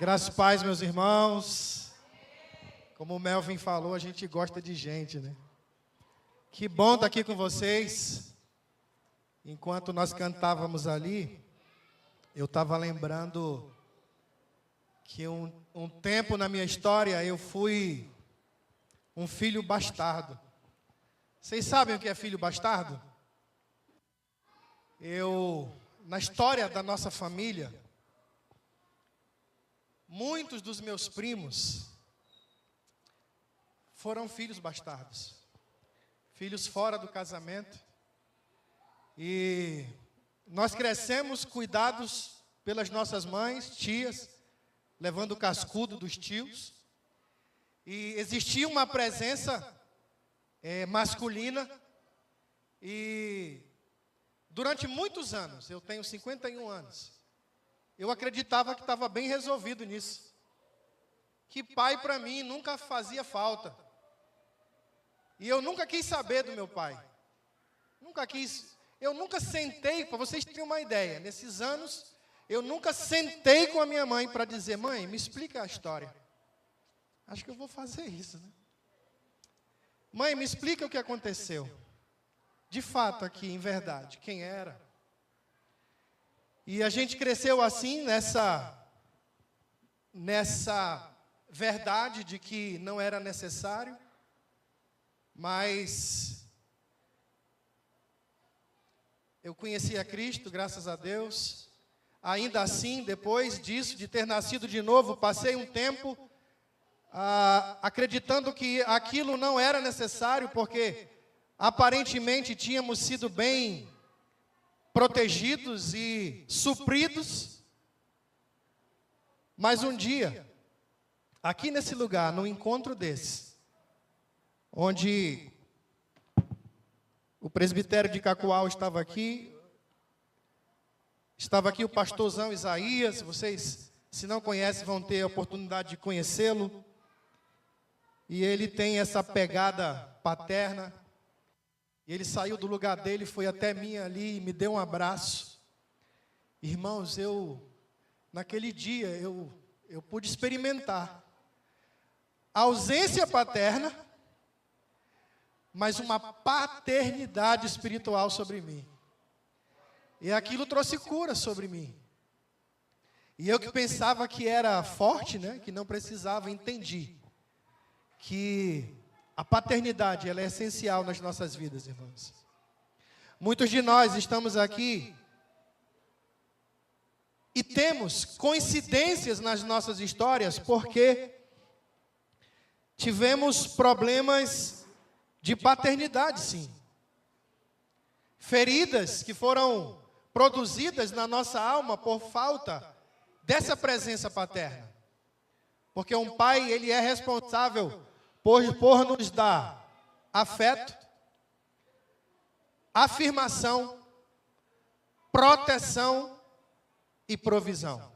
Graças e paz, meus irmãos. Como o Melvin falou, a gente gosta de gente, né? Que bom estar aqui com vocês. Enquanto nós cantávamos ali, eu estava lembrando que um tempo na minha história eu fui um filho bastardo. Vocês sabem o que é filho bastardo? Na história da nossa família, muitos dos meus primos foram filhos bastardos, filhos fora do casamento, e nós crescemos cuidados pelas nossas mães, tias, levando o cascudo dos tios, e existia uma presença masculina, e durante muitos anos, eu tenho 51 anos, eu acreditava que estava bem resolvido nisso. Que pai para mim nunca fazia falta. E eu nunca quis saber do meu pai. Eu nunca sentei, para vocês terem uma ideia, nesses anos, eu nunca sentei com a minha mãe para dizer: mãe, me explica a história. Acho que eu vou fazer isso, né? Mãe, me explica o que aconteceu. De fato aqui, em verdade, quem era? E a gente cresceu assim, nessa verdade de que não era necessário, mas eu conheci a Cristo, graças a Deus. Ainda assim, depois disso, de ter nascido de novo, passei um tempo acreditando que aquilo não era necessário, porque aparentemente tínhamos sido bem protegidos e supridos. Mas um dia, aqui nesse lugar, num encontro desse, onde o presbitério de Cacoal estava aqui o pastorzão Isaías, vocês, se não conhecem, vão ter a oportunidade de conhecê-lo, e ele tem essa pegada paterna. E ele saiu do lugar dele, foi até mim ali e me deu um abraço. Irmãos, naquele dia, eu pude experimentar a ausência paterna, mas uma paternidade espiritual sobre mim. E aquilo trouxe cura sobre mim. E eu que pensava que era forte, né, que não precisava, entendi que a paternidade, ela é essencial nas nossas vidas, irmãos. Muitos de nós estamos aqui e temos coincidências nas nossas histórias porque tivemos problemas de paternidade, sim. Feridas que foram produzidas na nossa alma por falta dessa presença paterna. Porque um pai, ele é responsável por nos dar afeto, afirmação, proteção e provisão.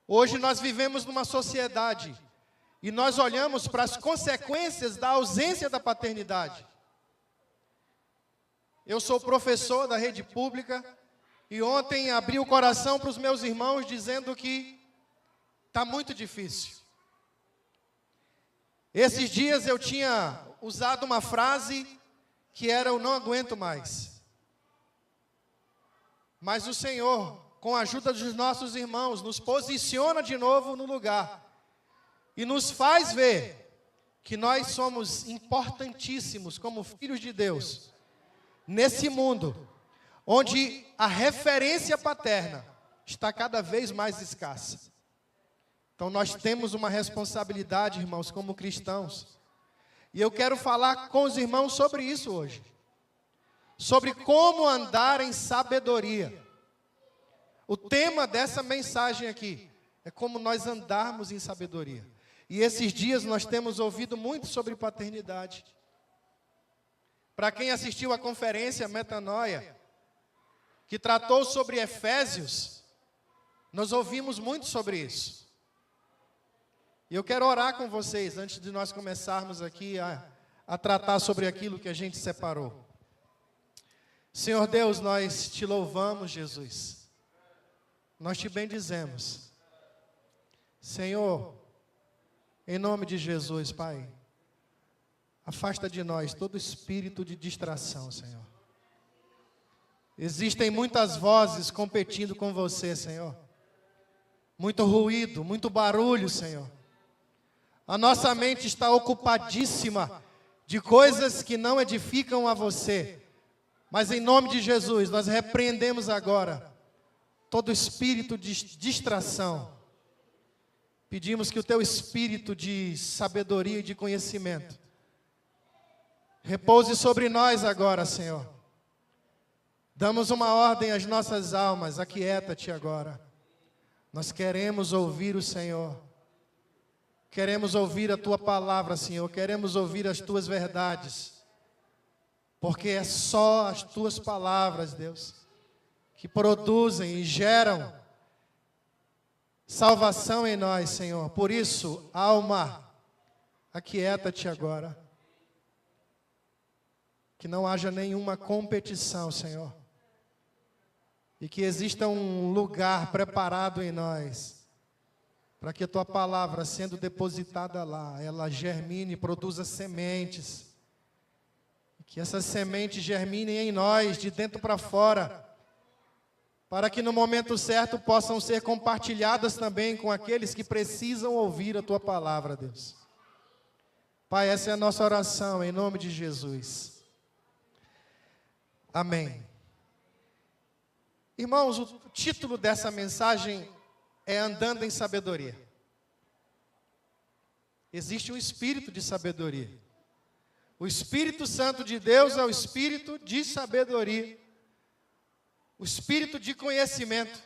Hoje nós vivemos numa sociedade e nós olhamos para as consequências da ausência da paternidade. Eu sou professor da rede pública e ontem abri o coração para os meus irmãos dizendo que está muito difícil. Esses dias eu tinha usado uma frase que era: eu não aguento mais. Mas o Senhor, com a ajuda dos nossos irmãos, nos posiciona de novo no lugar e nos faz ver que nós somos importantíssimos como filhos de Deus, nesse mundo, onde a referência paterna está cada vez mais escassa. Então nós temos uma responsabilidade, irmãos, como cristãos. E eu quero falar com os irmãos sobre isso hoje. Sobre como andar em sabedoria. O tema dessa mensagem aqui é como nós andarmos em sabedoria. E esses dias nós temos ouvido muito sobre paternidade. Para quem assistiu à conferência Metanoia, que tratou sobre Efésios, nós ouvimos muito sobre isso. E eu quero orar com vocês, antes de nós começarmos aqui a tratar sobre aquilo que a gente separou. Senhor Deus, nós te louvamos, Jesus. Nós te bendizemos. Senhor, em nome de Jesus, Pai, afasta de nós todo espírito de distração, Senhor. Existem muitas vozes competindo com você, Senhor. Muito ruído, muito barulho, Senhor. A nossa mente está ocupadíssima de coisas que não edificam a você. Mas em nome de Jesus, nós repreendemos agora todo espírito de distração. Pedimos que o teu espírito de sabedoria e de conhecimento repouse sobre nós agora, Senhor. Damos uma ordem às nossas almas, aquieta-te agora. Nós queremos ouvir o Senhor. Queremos ouvir a tua palavra, Senhor. Queremos ouvir as tuas verdades. Porque é só as tuas palavras, Deus, que produzem e geram salvação em nós, Senhor. Por isso, alma, aquieta-te agora. Que não haja nenhuma competição, Senhor. E que exista um lugar preparado em nós, para que a tua palavra, sendo depositada lá, ela germine e produza sementes. Que essas sementes germinem em nós, de dentro para fora, para que no momento certo possam ser compartilhadas também com aqueles que precisam ouvir a tua palavra, Deus. Pai, essa é a nossa oração, em nome de Jesus. Amém. Irmãos, o título dessa mensagem é Andando em Sabedoria. Existe um espírito de sabedoria. O Espírito Santo de Deus é o espírito de sabedoria. O espírito de conhecimento.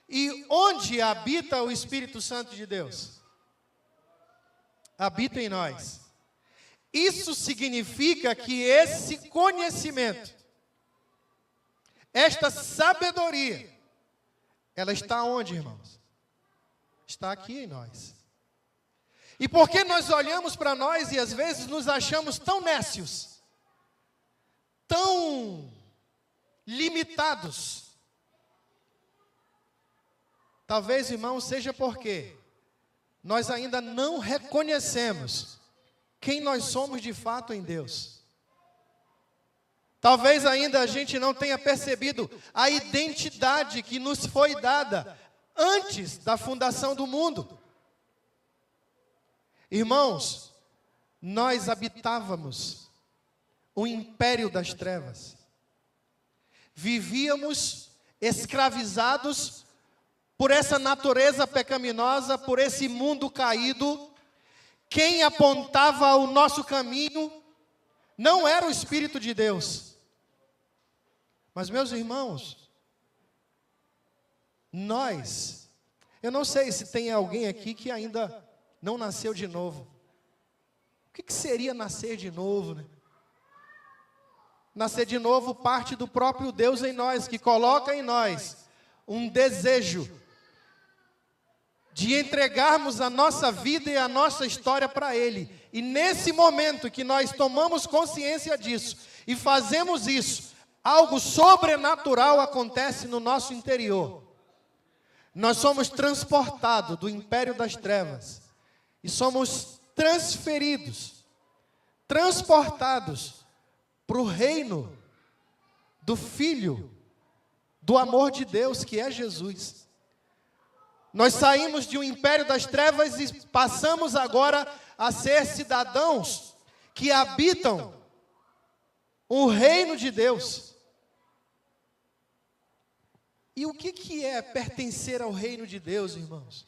E onde habita o Espírito Santo de Deus? Habita em nós. Isso significa que esse conhecimento, esta sabedoria, ela está onde, irmãos? Está aqui em nós. E por que nós olhamos para nós e às vezes nos achamos tão nécios, tão limitados? Talvez, irmãos, seja porque nós ainda não reconhecemos quem nós somos de fato em Deus. Talvez ainda a gente não tenha percebido a identidade que nos foi dada antes da fundação do mundo. Irmãos, nós habitávamos o império das trevas. Vivíamos escravizados por essa natureza pecaminosa, por esse mundo caído. Quem apontava o nosso caminho não era o Espírito de Deus. Mas, meus irmãos, eu não sei se tem alguém aqui que ainda não nasceu de novo. O que seria nascer de novo, né? Nascer de novo parte do próprio Deus em nós, que coloca em nós um desejo de entregarmos a nossa vida e a nossa história para Ele. E nesse momento que nós tomamos consciência disso e fazemos isso, algo sobrenatural acontece no nosso interior. Nós somos transportados do império das trevas e somos transferidos, transportados para o reino do Filho, do amor de Deus, que é Jesus. Nós saímos de um império das trevas e passamos agora a ser cidadãos que habitam o reino de Deus. E o que é pertencer ao reino de Deus, irmãos?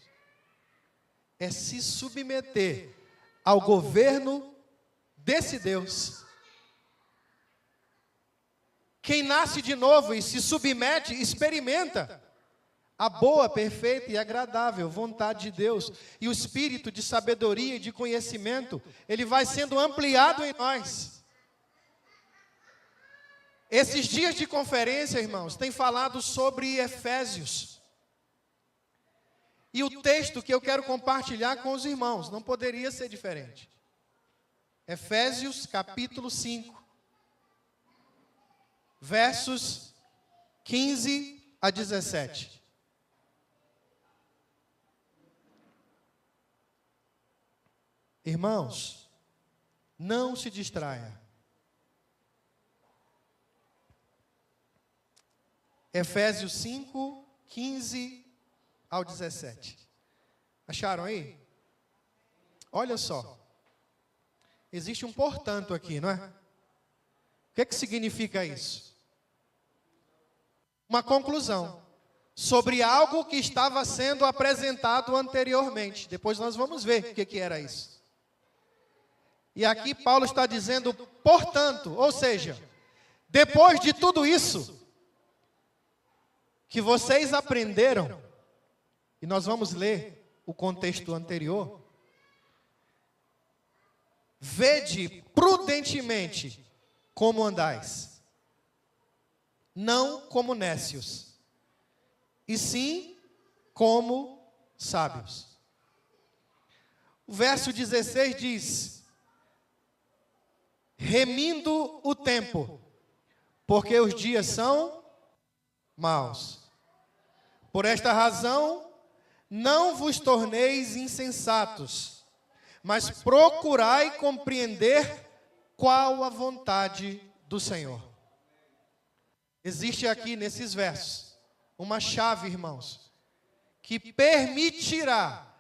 É se submeter ao governo desse Deus. Quem nasce de novo e se submete, experimenta a boa, perfeita e agradável vontade de Deus. E o espírito de sabedoria e de conhecimento, ele vai sendo ampliado em nós. Esses dias de conferência, irmãos, tem falado sobre Efésios. E o texto que eu quero compartilhar com os irmãos, não poderia ser diferente. Efésios capítulo 5, versos 15 a 17. Irmãos, não se distraia. Efésios 5, 15 ao 17. Acharam aí? Olha só. Existe um portanto aqui, não é? O que significa isso? Uma conclusão sobre algo que estava sendo apresentado anteriormente. Depois nós vamos ver o que era isso. E aqui Paulo está dizendo, portanto, ou seja, depois de tudo isso que vocês aprenderam, e nós vamos ler o contexto anterior, vede prudentemente como andais, não como nécios, e sim como sábios. O verso 16 diz, remindo o tempo, porque os dias são maus. Por esta razão, não vos torneis insensatos, mas procurai compreender qual a vontade do Senhor. Existe aqui nesses versos uma chave, irmãos, que permitirá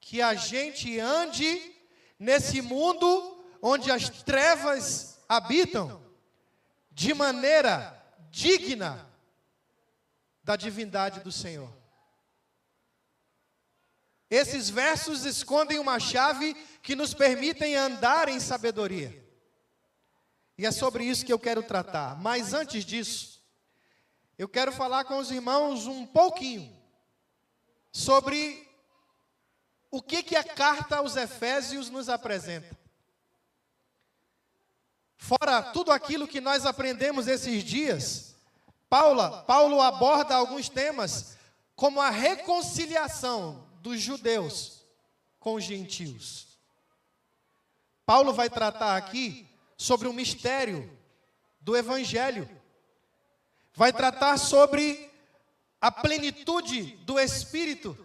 que a gente ande nesse mundo onde as trevas habitam de maneira digna da divindade do Senhor. Esses versos escondem uma chave que nos permitem andar em sabedoria. E é sobre isso que eu quero tratar. Mas antes disso, eu quero falar com os irmãos um pouquinho sobre o que a carta aos Efésios nos apresenta. Fora tudo aquilo que nós aprendemos esses dias, Paulo aborda alguns temas como a reconciliação dos judeus com os gentios. Paulo vai tratar aqui sobre o mistério do Evangelho. Vai tratar sobre a plenitude do Espírito.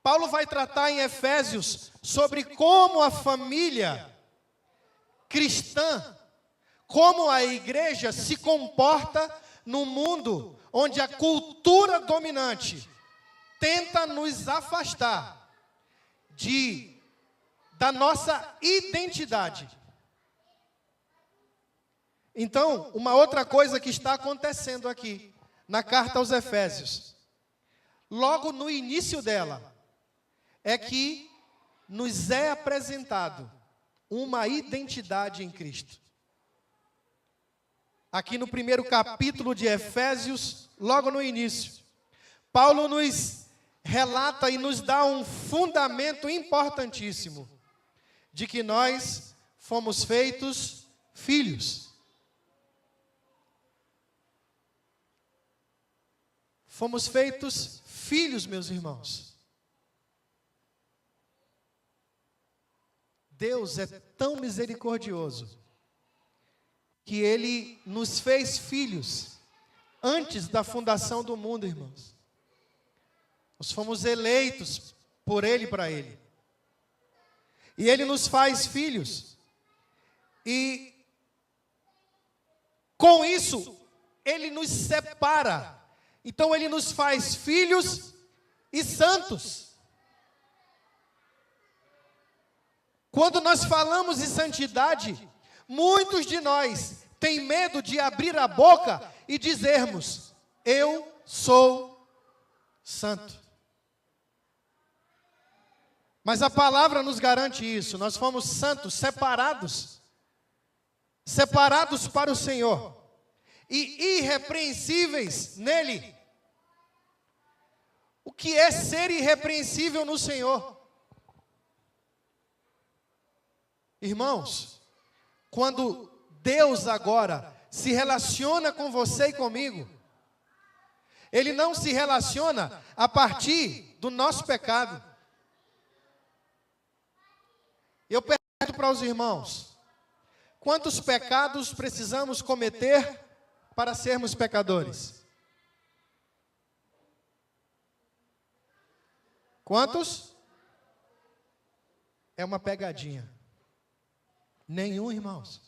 Paulo vai tratar em Efésios sobre como a família cristã, como a igreja se comporta no mundo onde a cultura dominante tenta nos afastar da nossa identidade. Então, uma outra coisa que está acontecendo aqui, na carta aos Efésios, logo no início dela, é que nos é apresentado uma identidade em Cristo. Aqui no primeiro capítulo de Efésios, logo no início, Paulo nos relata e nos dá um fundamento importantíssimo de que nós fomos feitos filhos. Fomos feitos filhos, meus irmãos. Deus é tão misericordioso que Ele nos fez filhos antes da fundação do mundo, irmãos. Nós fomos eleitos por Ele e para Ele. E Ele nos faz filhos. E com isso, Ele nos separa. Então Ele nos faz filhos e santos. Quando nós falamos em santidade, muitos de nós têm medo de abrir a boca e dizermos, eu sou santo. Mas a palavra nos garante isso, nós fomos santos, separados para o Senhor, e irrepreensíveis nele. O que é ser irrepreensível no Senhor? Irmãos, quando Deus agora se relaciona com você e comigo, Ele não se relaciona a partir do nosso pecado. Eu pergunto para os irmãos, quantos pecados precisamos cometer para sermos pecadores? Quantos? é uma pegadinha. Nenhum, irmãos.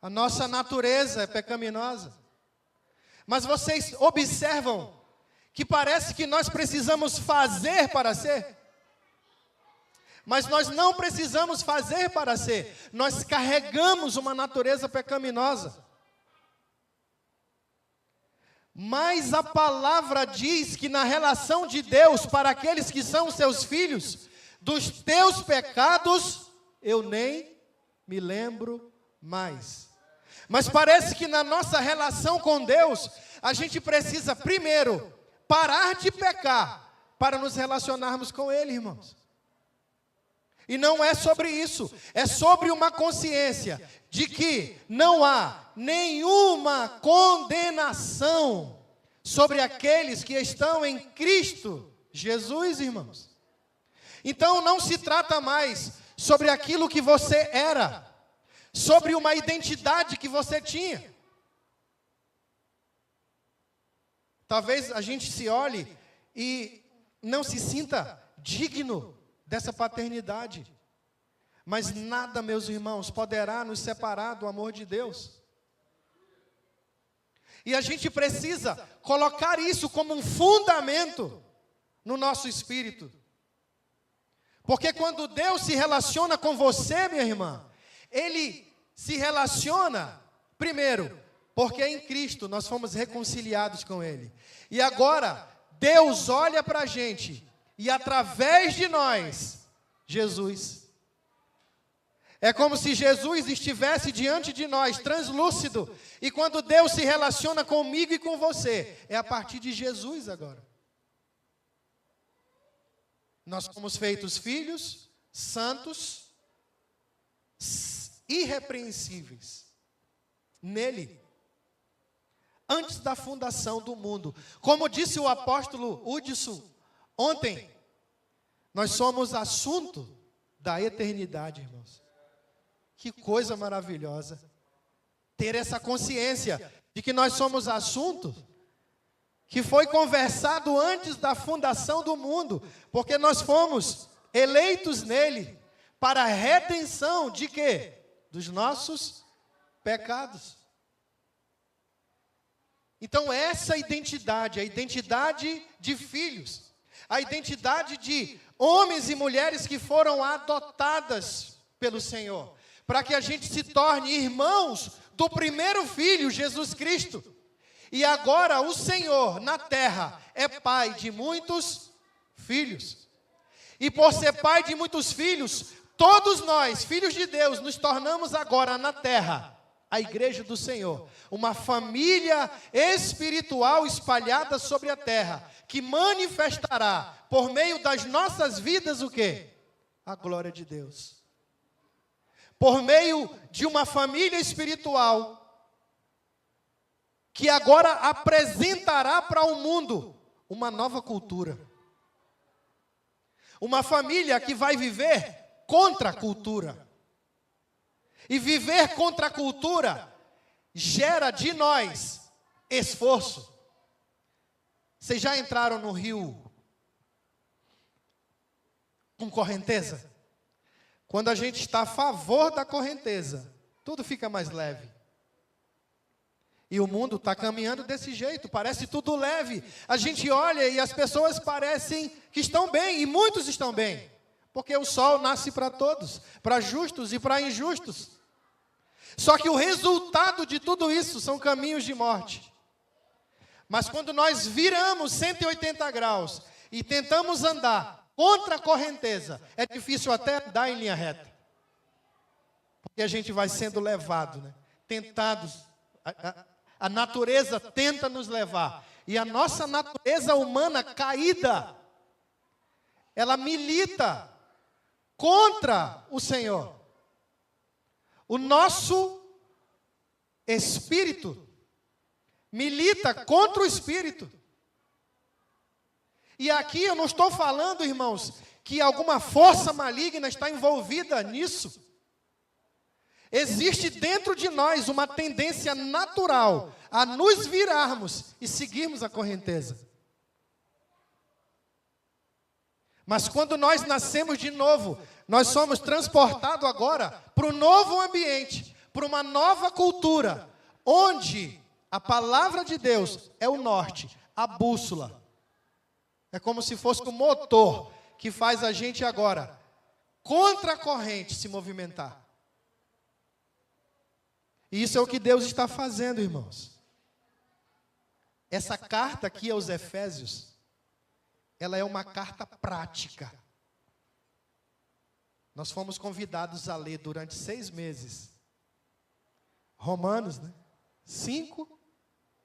A nossa natureza é pecaminosa. Mas vocês observam que parece que nós precisamos fazer para ser? Mas nós não precisamos fazer para ser. Nós carregamos uma natureza pecaminosa. Mas a palavra diz que na relação de Deus para aqueles que são seus filhos, dos teus pecados eu nem me lembro mais. Mas parece que na nossa relação com Deus, a gente precisa primeiro parar de pecar para nos relacionarmos com Ele, irmãos. E não é sobre isso, é sobre uma consciência de que não há nenhuma condenação sobre aqueles que estão em Cristo Jesus, irmãos. Então não se trata mais sobre aquilo que você era, sobre uma identidade que você tinha. Talvez a gente se olhe e não se sinta digno dessa paternidade. Mas nada, meus irmãos, poderá nos separar do amor de Deus. E a gente precisa colocar isso como um fundamento no nosso espírito. Porque quando Deus se relaciona com você, minha irmã, Ele se relaciona, primeiro, porque em Cristo nós fomos reconciliados com Ele. E agora, Deus olha para a gente, e através de nós, Jesus. É como se Jesus estivesse diante de nós, translúcido. E quando Deus se relaciona comigo e com você, é a partir de Jesus agora. Nós somos feitos filhos, santos, irrepreensíveis. Nele. Antes da fundação do mundo. Como disse o apóstolo Hudson ontem, nós somos assunto da eternidade, irmãos. Que coisa maravilhosa. Ter essa consciência de que nós somos assunto que foi conversado antes da fundação do mundo, porque nós fomos eleitos nele para a redenção de quê? Dos nossos pecados. Então essa identidade, a identidade de filhos, a identidade de homens e mulheres que foram adotadas pelo Senhor, para que a gente se torne irmãos do primeiro filho, Jesus Cristo. E agora o Senhor na terra é pai de muitos filhos. E por ser pai de muitos filhos, todos nós, filhos de Deus, nos tornamos agora na terra a igreja do Senhor, uma família espiritual espalhada sobre a terra, que manifestará por meio das nossas vidas o quê? A glória de Deus. Por meio de uma família espiritual que agora apresentará para o mundo uma nova cultura. Uma família que vai viver contra a cultura. E viver contra a cultura gera de nós esforço. Vocês já entraram no rio com correnteza? Quando a gente está a favor da correnteza, tudo fica mais leve. E o mundo está caminhando desse jeito, parece tudo leve. A gente olha e as pessoas parecem que estão bem, e muitos estão bem. Porque o sol nasce para todos, para justos e para injustos. Só que o resultado de tudo isso são caminhos de morte. Mas quando nós viramos 180 graus e tentamos andar contra a correnteza, é difícil até andar em linha reta. Porque a gente vai sendo levado, né? Tentados. A natureza tenta nos levar. E a nossa natureza humana caída, ela milita contra o Senhor. O nosso espírito milita contra o espírito. E aqui eu não estou falando, irmãos, que alguma força maligna está envolvida nisso. Existe dentro de nós uma tendência natural a nos virarmos e seguirmos a correnteza. Mas quando nós nascemos de novo, nós somos transportados agora para um novo ambiente, para uma nova cultura, onde a palavra de Deus é o norte, a bússola. É como se fosse o motor que faz a gente agora, contra a corrente, se movimentar. E isso é o que Deus está fazendo, irmãos. Essa carta aqui aos Efésios, ela é uma carta prática. Nós fomos convidados a ler durante 6 meses. Romanos, né? 5,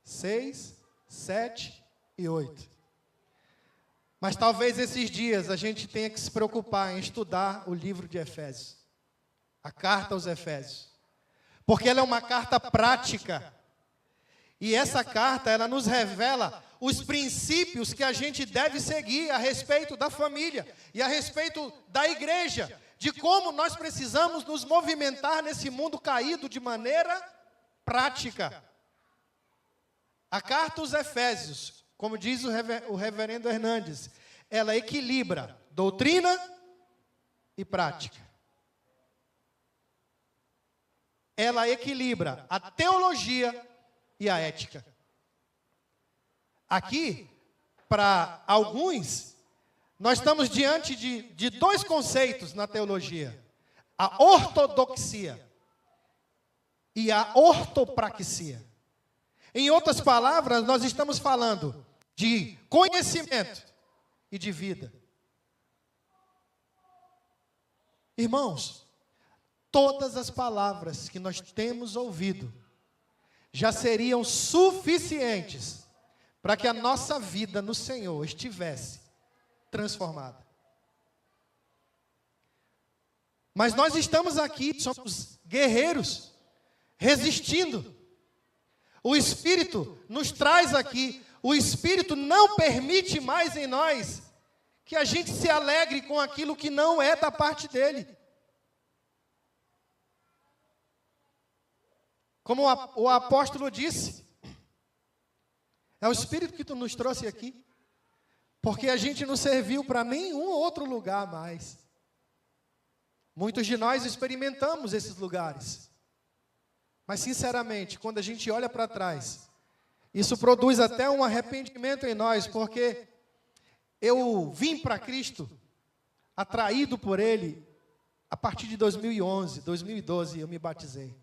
6, 7 e 8. Mas talvez esses dias a gente tenha que se preocupar em estudar o livro de Efésios. A carta aos Efésios. Porque ela é uma carta prática. E essa carta, ela nos revela os princípios que a gente deve seguir a respeito da família e a respeito da igreja, de como nós precisamos nos movimentar nesse mundo caído de maneira prática. A carta aos Efésios, como diz o reverendo Hernandes, ela equilibra doutrina e prática. Ela equilibra a teologia e a ética. Aqui, para alguns, nós estamos diante de 2 conceitos na teologia: a ortodoxia e a ortopraxia. Em outras palavras, nós estamos falando de conhecimento e de vida. Irmãos, todas as palavras que nós temos ouvido já seriam suficientes para que a nossa vida no Senhor estivesse transformada. Mas nós estamos aqui, somos guerreiros, resistindo. O Espírito nos traz aqui, o Espírito não permite mais em nós que a gente se alegre com aquilo que não é da parte dele. Como o apóstolo disse, é o Espírito que nos trouxe aqui, porque a gente não serviu para nenhum outro lugar mais. Muitos de nós experimentamos esses lugares, mas sinceramente, quando a gente olha para trás, isso produz até um arrependimento em nós, porque eu vim para Cristo, atraído por Ele, a partir de 2011, 2012 eu me batizei.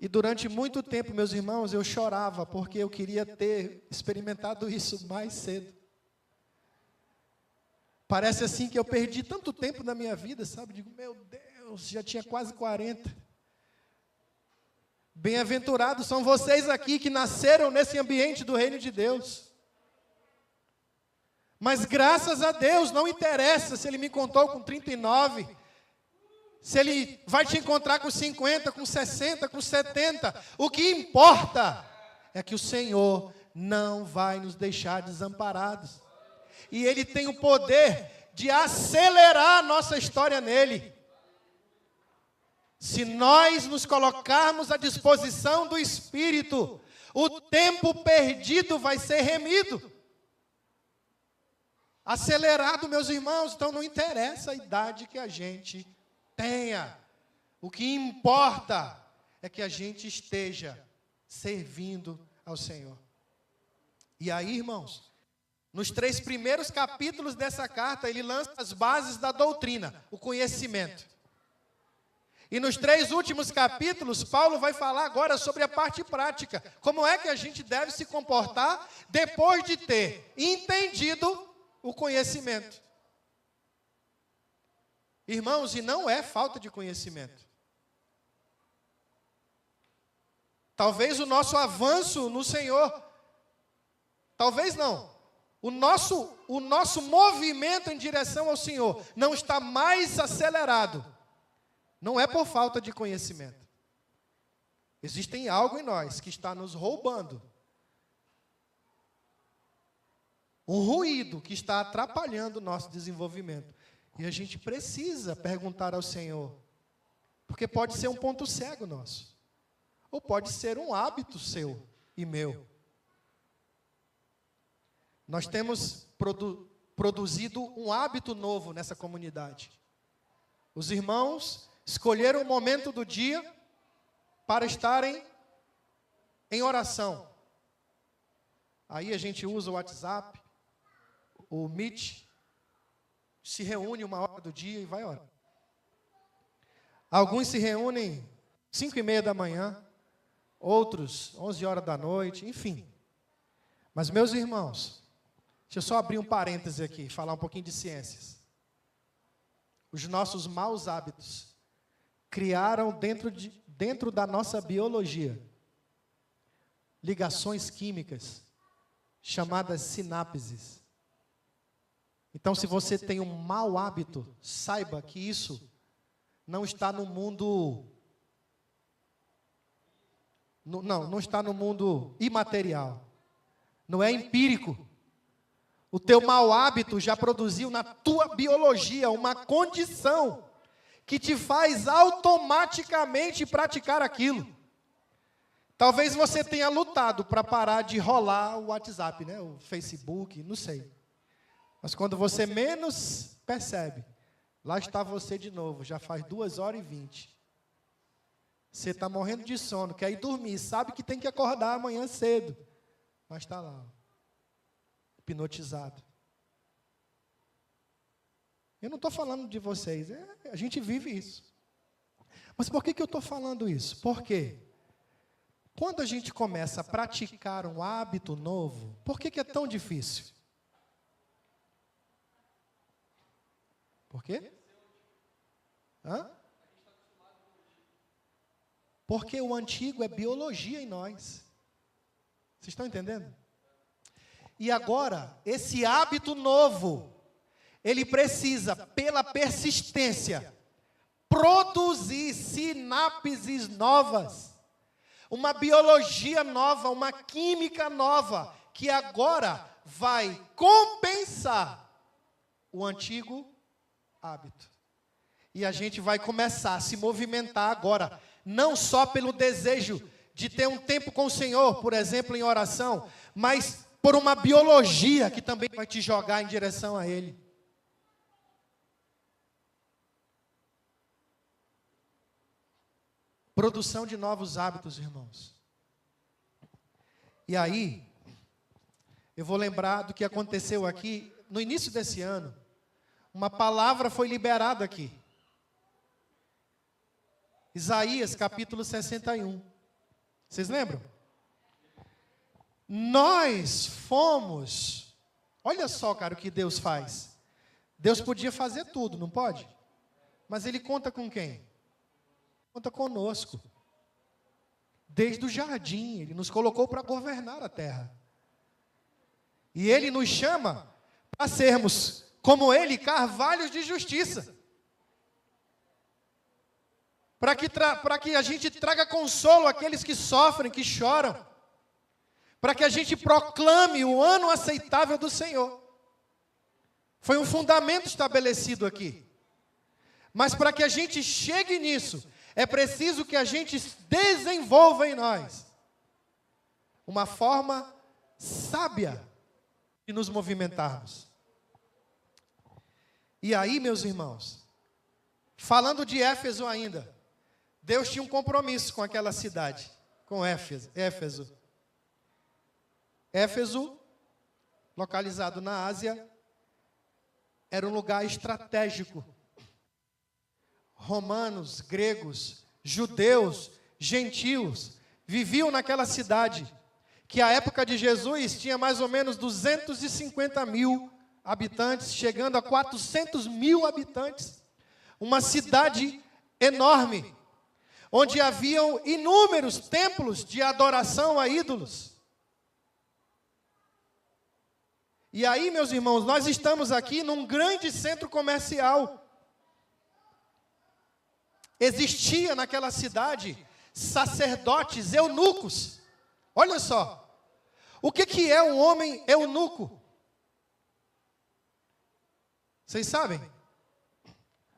E durante muito tempo, meus irmãos, eu chorava, porque eu queria ter experimentado isso mais cedo. Parece assim que eu perdi tanto tempo na minha vida, sabe? Digo, meu Deus, já tinha quase 40. Bem-aventurados são vocês aqui que nasceram nesse ambiente do reino de Deus. Mas graças a Deus, não interessa se Ele me contou com 39, se Ele vai te encontrar com 50, com 60, com 70. O que importa é que o Senhor não vai nos deixar desamparados. E Ele tem o poder de acelerar a nossa história nele. Se nós nos colocarmos à disposição do Espírito, o tempo perdido vai ser remido. Acelerado, meus irmãos. Então não interessa a idade que a gente tenha. O que importa é que a gente esteja servindo ao Senhor. E aí, irmãos, nos 3 primeiros capítulos dessa carta, ele lança as bases da doutrina, o conhecimento. E nos 3 últimos capítulos, Paulo vai falar agora sobre a parte prática. Como é que a gente deve se comportar depois de ter entendido o conhecimento. Irmãos, e não é falta de conhecimento. Talvez o nosso avanço no Senhor, talvez não, o nosso movimento em direção ao Senhor não está mais acelerado. Não é por falta de conhecimento. Existe algo em nós que está nos roubando. Um ruído que está atrapalhando o nosso desenvolvimento. E a gente precisa perguntar ao Senhor. Porque pode ser um ponto cego nosso. Ou pode ser um hábito seu e meu. Nós temos produzido um hábito novo nessa comunidade. Os irmãos escolheram o momento do dia para estarem em oração. Aí a gente usa o WhatsApp, o Meet, se reúne uma hora do dia e vai orar. Alguns se reúnem 5:30 da manhã, outros 11 horas da noite, enfim. Mas, meus irmãos, deixa eu só abrir um parêntese aqui, falar um pouquinho de ciências. Os nossos maus hábitos criaram dentro da nossa biologia ligações químicas chamadas sinapses. Então, se você tem um mau hábito, saiba que isso não está no mundo... Não está no mundo imaterial. Não é empírico. O teu mau hábito já produziu na tua biologia uma condição que te faz automaticamente praticar aquilo. Talvez você tenha lutado para parar de rolar o WhatsApp, né? O Facebook, não sei. Mas quando você menos percebe, lá está você de novo, já faz 2h20. Você está morrendo de sono, quer ir dormir, sabe que tem que acordar amanhã cedo. Mas está lá, hipnotizado. Eu não estou falando de vocês, a gente vive isso. Mas por que eu estou falando isso? Porque quando a gente começa a praticar um hábito novo, por que é tão difícil? Por quê? Porque o antigo é biologia em nós. Vocês estão entendendo? E agora, esse hábito novo, ele precisa, pela persistência, produzir sinapses novas, uma biologia nova, uma química nova, que agora vai compensar o antigo hábito. E a gente vai começar a se movimentar agora, não só pelo desejo de ter um tempo com o Senhor, por exemplo, em oração, mas por uma biologia que também vai te jogar em direção a Ele. Produção de novos hábitos, irmãos. E aí, eu vou lembrar do que aconteceu aqui, no início desse ano, uma palavra foi liberada aqui. Isaías, capítulo 61. Vocês lembram? Nós fomos... Olha só, cara, o que Deus faz. Deus podia fazer tudo, não pode? Mas Ele conta com quem? Conta conosco. Desde o jardim, Ele nos colocou para governar a terra. E Ele nos chama para sermos, como Ele, carvalhos de justiça. Para que a gente traga consolo àqueles que sofrem, que choram. Para que a gente proclame o ano aceitável do Senhor. Foi um fundamento estabelecido aqui. Mas para que a gente chegue nisso, é preciso que a gente desenvolva em nós uma forma sábia de nos movimentarmos. E aí, meus irmãos, falando de Éfeso ainda, Deus tinha um compromisso com aquela cidade, com Éfeso. Éfeso, localizado na Ásia, era um lugar estratégico. Romanos, gregos, judeus, gentios viviam naquela cidade, que à época de Jesus tinha mais ou menos 250 mil habitantes, chegando a 400 mil habitantes. Uma cidade enorme, onde haviam inúmeros templos de adoração a ídolos. E aí, meus irmãos, nós estamos aqui num grande centro comercial. Existia naquela cidade sacerdotes eunucos. Olha só, o que é um homem eunuco? Vocês sabem?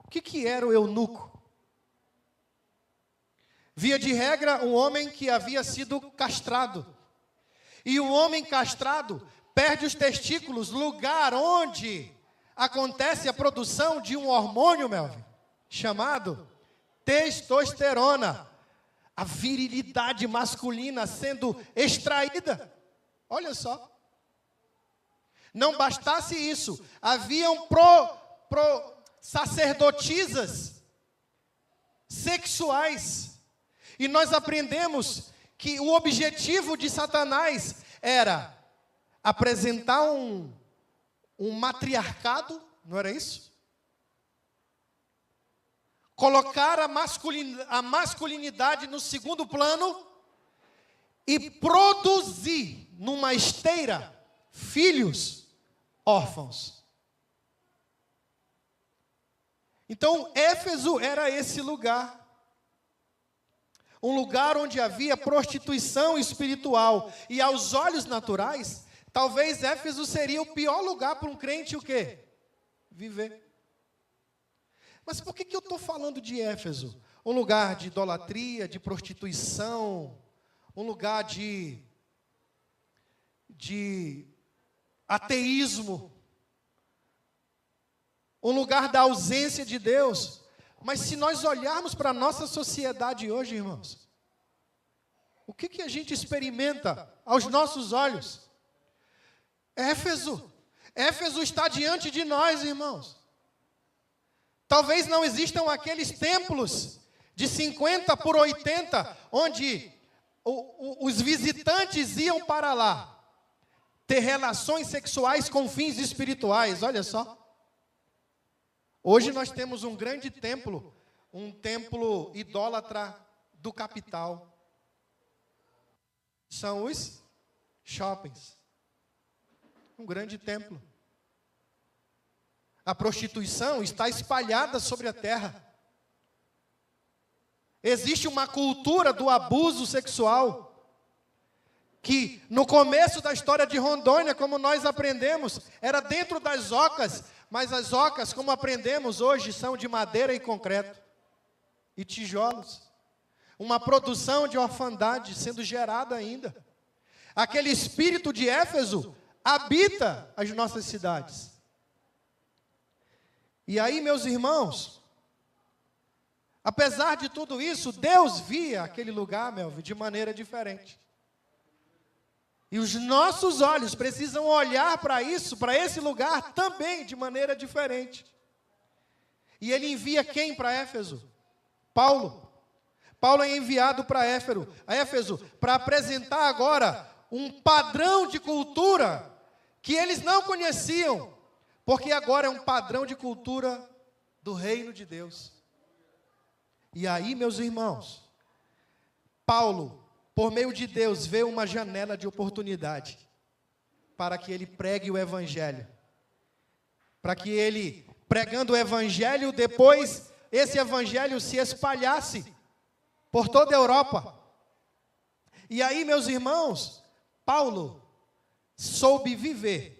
O que era o eunuco? Via de regra, um homem que havia sido castrado. E o homem castrado perde os testículos, lugar onde acontece a produção de um hormônio, Melvin, chamado testosterona. A virilidade masculina sendo extraída. Olha só. Não bastasse isso, haviam sacerdotisas sexuais. E nós aprendemos que o objetivo de Satanás era apresentar um matriarcado, não era isso? Colocar a masculinidade no segundo plano e produzir numa esteira filhos órfãos. Então, Éfeso era esse lugar. Um lugar onde havia prostituição espiritual. E aos olhos naturais, talvez Éfeso seria o pior lugar para um crente o quê? Viver. Mas por que eu estou falando de Éfeso? Um lugar de idolatria, de prostituição, um lugar de ateísmo, um lugar da ausência de Deus. Mas se nós olharmos para a nossa sociedade hoje, irmãos, o que a gente experimenta aos nossos olhos? Éfeso está diante de nós, irmãos. Talvez não existam aqueles templos de 50 por 80, onde os visitantes iam para lá ter relações sexuais com fins espirituais. Olha só. Hoje nós temos um grande templo, um templo idólatra do capital. São os shoppings. Um grande templo. A prostituição está espalhada sobre a terra. Existe uma cultura do abuso sexual, que no começo da história de Rondônia, como nós aprendemos, era dentro das ocas, mas as ocas, como aprendemos hoje, são de madeira e concreto, e tijolos. Uma produção de orfandade sendo gerada ainda. Aquele espírito de Éfeso habita as nossas cidades. E aí, meus irmãos, apesar de tudo isso, Deus via aquele lugar, Melvin, de maneira diferente. E os nossos olhos precisam olhar para isso, para esse lugar também de maneira diferente. E ele envia quem para Éfeso? Paulo. Paulo é enviado para Éfeso para apresentar agora um padrão de cultura que eles não conheciam, porque agora é um padrão de cultura do reino de Deus. E aí, meus irmãos, Paulo, por meio de Deus, vê uma janela de oportunidade para que ele pregue o evangelho. Para que ele, pregando o evangelho, depois esse evangelho se espalhasse por toda a Europa. E aí, meus irmãos, Paulo soube viver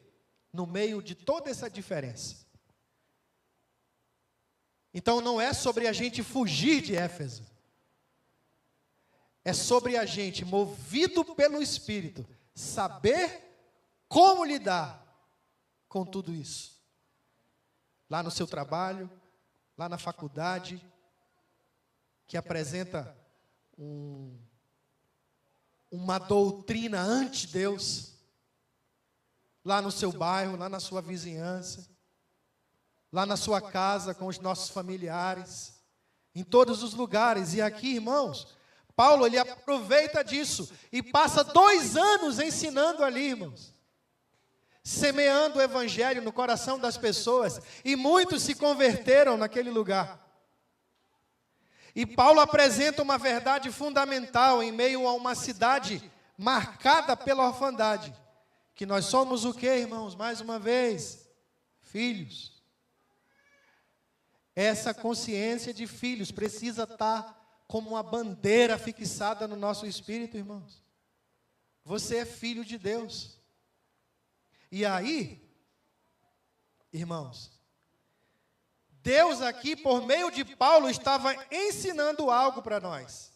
no meio de toda essa diferença. Então não é sobre a gente fugir de Éfeso. É sobre a gente, movido pelo Espírito, saber como lidar com tudo isso. Lá no seu trabalho, lá na faculdade, que apresenta uma doutrina anti-Deus. Lá no seu bairro, lá na sua vizinhança, lá na sua casa com os nossos familiares, em todos os lugares. E aqui, irmãos, Paulo, ele aproveita disso e passa 2 anos ensinando ali, irmãos, semeando o evangelho no coração das pessoas, e muitos se converteram naquele lugar. E Paulo apresenta uma verdade fundamental em meio a uma cidade marcada pela orfandade, que nós somos o quê, irmãos? Mais uma vez, filhos. Essa consciência de filhos precisa estar como uma bandeira fixada no nosso espírito, irmãos. Você é filho de Deus. E aí, irmãos, Deus aqui, por meio de Paulo, estava ensinando algo para nós.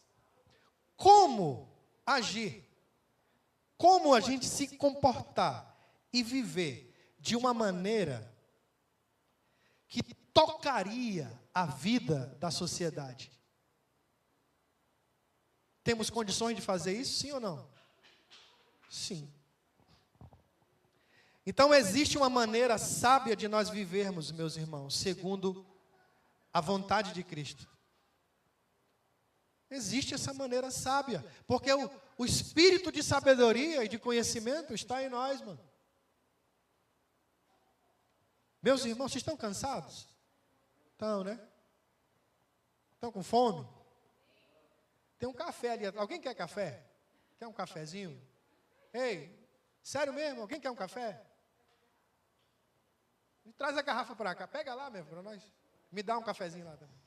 Como agir, como a gente se comportar e viver de uma maneira que tocaria a vida da sociedade. Temos condições de fazer isso, sim ou não? Sim. Então existe uma maneira sábia de nós vivermos, meus irmãos, segundo a vontade de Cristo. Existe essa maneira sábia, porque o espírito de sabedoria e de conhecimento está em nós, mano. Meus irmãos, vocês estão cansados? Estão, né? Estão com fome? Tem um café ali. Alguém quer café? Quer um cafezinho? Ei, sério mesmo? Alguém quer um café? Me traz a garrafa para cá. Pega lá mesmo para nós. Me dá um cafezinho lá também.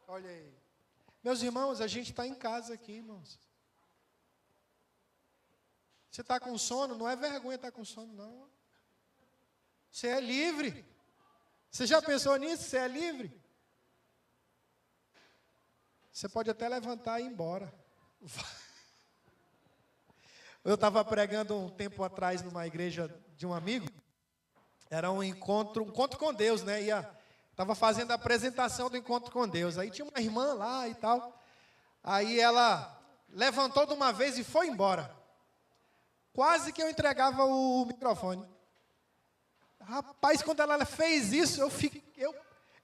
Olha aí. Meus irmãos, a gente está em casa aqui, irmãos. Você está com sono? Não é vergonha estar com sono, não. Você é livre. Você já pensou nisso? Você é livre. Você pode até levantar e ir embora. Eu estava pregando um tempo atrás numa igreja de um amigo. Era um encontro com Deus, né? Estava fazendo a apresentação do encontro com Deus. Aí tinha uma irmã lá e tal. Aí ela levantou de uma vez e foi embora. Quase que eu entregava o microfone. Rapaz, quando ela fez isso,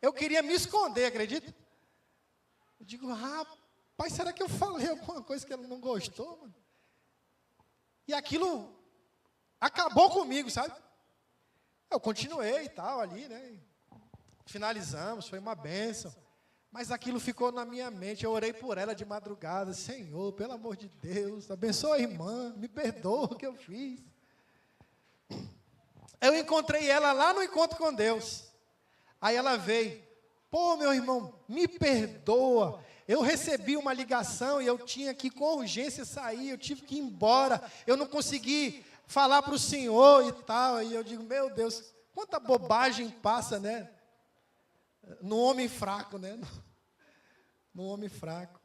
eu queria me esconder, acredita? Eu digo, rapaz, será que eu falei alguma coisa que ela não gostou, mano? E aquilo acabou comigo, sabe? Eu continuei e tal ali, né? Finalizamos, foi uma bênção. Mas aquilo ficou na minha mente. Eu orei por ela de madrugada. Senhor, pelo amor de Deus, abençoa a irmã, me perdoa o que eu fiz. Eu encontrei ela lá no encontro com Deus. Aí ela veio. Pô, meu irmão, me perdoa. Eu recebi uma ligação e eu tinha que com urgência sair. Eu tive que ir embora. Eu não consegui falar para o Senhor e tal. E eu digo, meu Deus, quanta bobagem passa, né? No homem fraco, né? No homem fraco.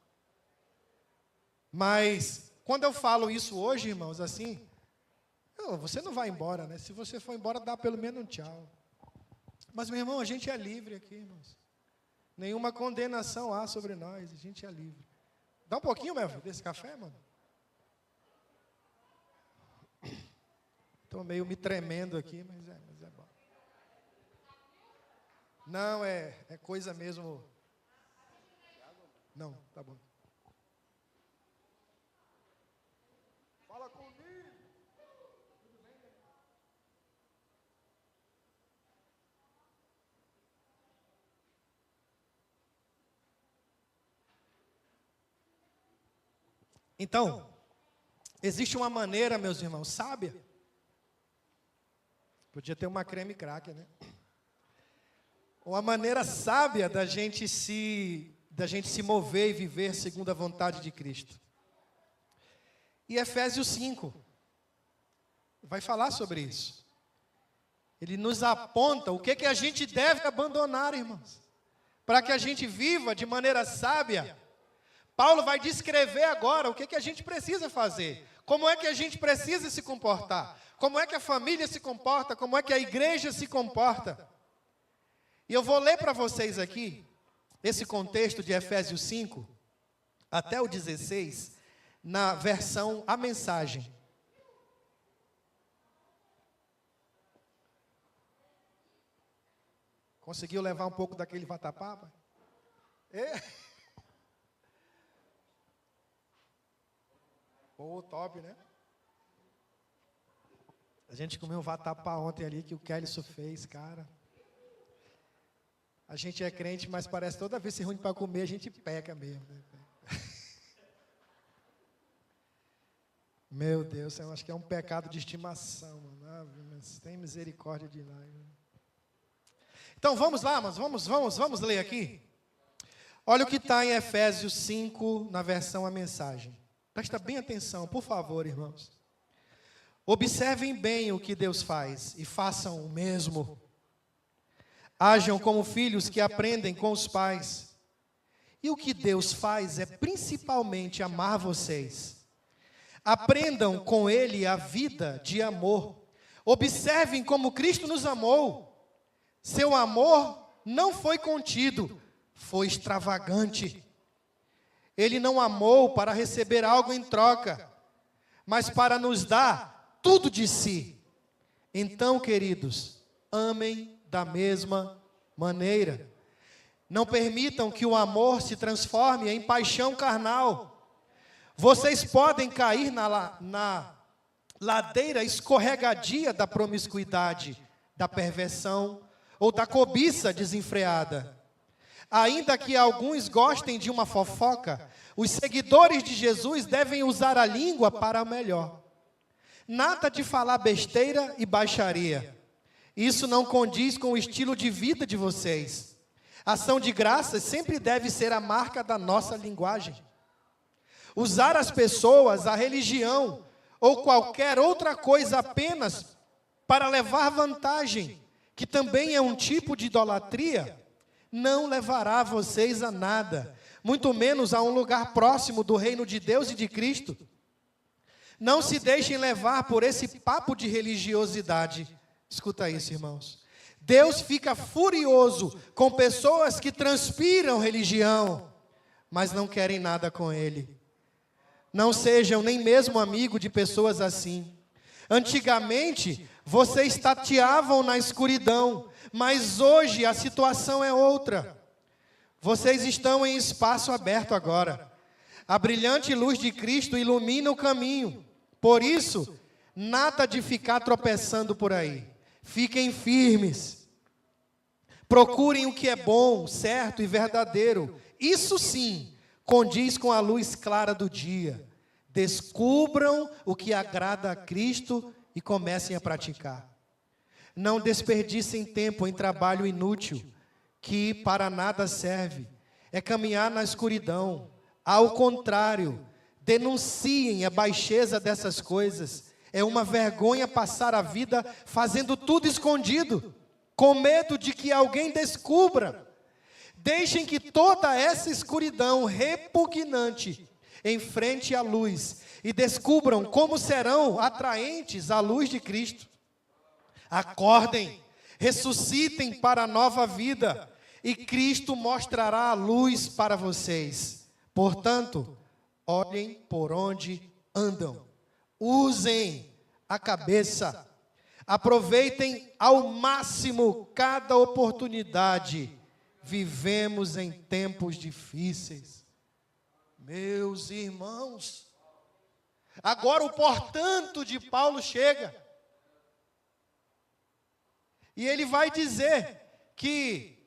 Mas, quando eu falo isso hoje, irmãos, assim... Você não vai embora, né? Se você for embora, dá pelo menos um tchau. Mas, meu irmão, a gente é livre aqui, irmãos. Nenhuma condenação há sobre nós, a gente é livre. Dá um pouquinho, meu filho, desse café, mano. Estou meio me tremendo aqui, mas é bom. Não, é coisa mesmo. Não, tá bom. Fala comigo. Então, existe uma maneira, meus irmãos, sábia. Podia ter uma creme cracker, né? Uma maneira sábia da gente se mover e viver segundo a vontade de Cristo. E Efésios 5 vai falar sobre isso. Ele nos aponta o que a gente deve abandonar, irmãos, para que a gente viva de maneira sábia. Paulo vai descrever agora o que a gente precisa fazer, como é que a gente precisa se comportar, como é que a família se comporta, como é que a igreja se comporta. E eu vou ler para vocês aqui, esse contexto de Efésios 5, até o 16, na versão A Mensagem. Conseguiu levar um pouco daquele vatapá, pai? Pô, top, né? A gente comeu um vatapá ontem ali que o Kellyson fez, cara. A gente é crente, mas parece toda vez que se reúne para comer, a gente peca mesmo. Né? Meu Deus, eu acho que é um pecado de estimação, mano. Mas tem misericórdia de nós. Então vamos lá, mas vamos ler aqui. Olha o que está em Efésios 5, na versão A Mensagem. Presta bem atenção, por favor, irmãos. Observem bem o que Deus faz e façam o mesmo. Hajam como filhos que aprendem com os pais. E o que Deus faz é principalmente amar vocês. Aprendam com ele a vida de amor. Observem como Cristo nos amou. Seu amor não foi contido, foi extravagante. Ele não amou para receber algo em troca, mas para nos dar tudo de si. Então, queridos, amem da mesma maneira. Não permitam que o amor se transforme em paixão carnal. Vocês podem cair na ladeira escorregadia da promiscuidade, da perversão ou da cobiça desenfreada. Ainda que alguns gostem de uma fofoca, os seguidores de Jesus devem usar a língua para o melhor. Nada de falar besteira e baixaria. Isso não condiz com o estilo de vida de vocês. Ação de graças sempre deve ser a marca da nossa linguagem. Usar as pessoas, a religião ou qualquer outra coisa apenas para levar vantagem, que também é um tipo de idolatria, não levará vocês a nada, muito menos a um lugar próximo do reino de Deus e de Cristo. Não se deixem levar por esse papo de religiosidade. Escuta isso, irmãos. Deus fica furioso com pessoas que transpiram religião, mas não querem nada com Ele. Não sejam nem mesmo amigo de pessoas assim. Antigamente, vocês tateavam na escuridão, mas hoje a situação é outra. Vocês estão em espaço aberto agora. A brilhante luz de Cristo ilumina o caminho. Por isso, nada de ficar tropeçando por aí. Fiquem firmes. Procurem o que é bom, certo e verdadeiro. Isso sim condiz com a luz clara do dia. Descubram o que agrada a Cristo e comecem a praticar. Não desperdicem tempo em trabalho inútil, que para nada serve. É caminhar na escuridão. Ao contrário, denunciem a baixeza dessas coisas. É uma vergonha passar a vida fazendo tudo escondido, com medo de que alguém descubra. Deixem que toda essa escuridão repugnante enfrente a luz e descubram como serão atraentes à luz de Cristo. Acordem, ressuscitem para a nova vida e Cristo mostrará a luz para vocês. Portanto, olhem por onde andam. Usem a cabeça. Aproveitem ao máximo cada oportunidade. Vivemos em tempos difíceis. Meus irmãos, agora o portanto de Paulo chega. E ele vai dizer que,